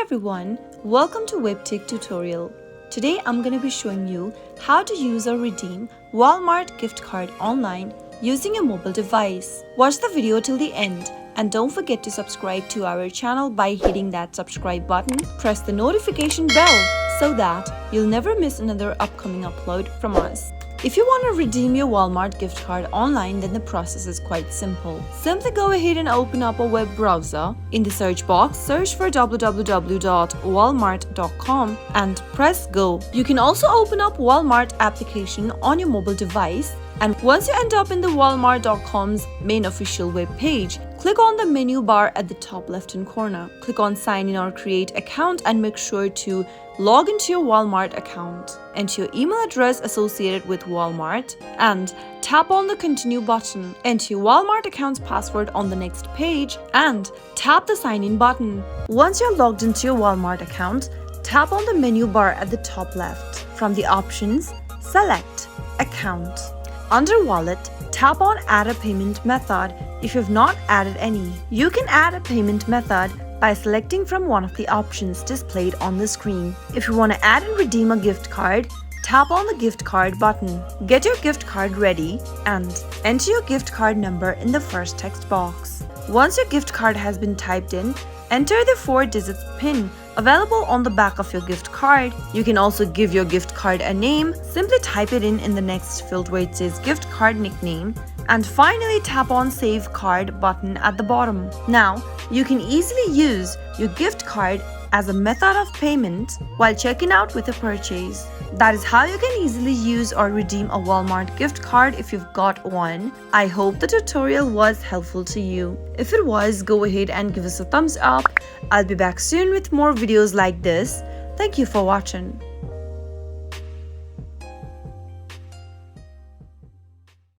everyone, welcome to Webtech Tutorial. Today I'm going to be showing you how to use or redeem Walmart gift card online using a mobile device. Watch the video till the end and don't forget to subscribe to our channel by hitting that subscribe button. Press the notification bell so that you'll never miss another upcoming upload from us. If you want to redeem your Walmart gift card online, then the process is quite simple. Simply go ahead and open up a web browser. In the search box, search for www.walmart.com and press go. You can also open up Walmart application on your mobile device. And once you end up in the Walmart.com's main official web page, click on the menu bar at the top left-hand corner. Click on sign in or create account and make sure to log into your Walmart account. Enter your email address associated with Walmart and tap on the continue button. Enter your Walmart account's password on the next page and tap the sign in button. Once you're logged into your Walmart account, tap on the menu bar at the top left. From the options, select account. Under wallet, tap on add a payment method if you have not added any. You can add a payment method by selecting from one of the options displayed on the screen. If you want to add and redeem a gift card, tap on the gift card button. Get your gift card ready and enter your gift card number in the first text box. Once your gift card has been typed in, enter the 4-digit PIN available on the back of your gift card. You can also give your gift card a name. Simply type it in the next field where it says gift card nickname and finally tap on save card button at the bottom. Now, you can easily use your gift card as a method of payment while checking out with a purchase. That is how you can easily use or redeem a Walmart gift card if you've got one. I hope the tutorial was helpful to you. If it was, go ahead and give us a thumbs up. I'll be back soon with more videos like this. Thank you for watching.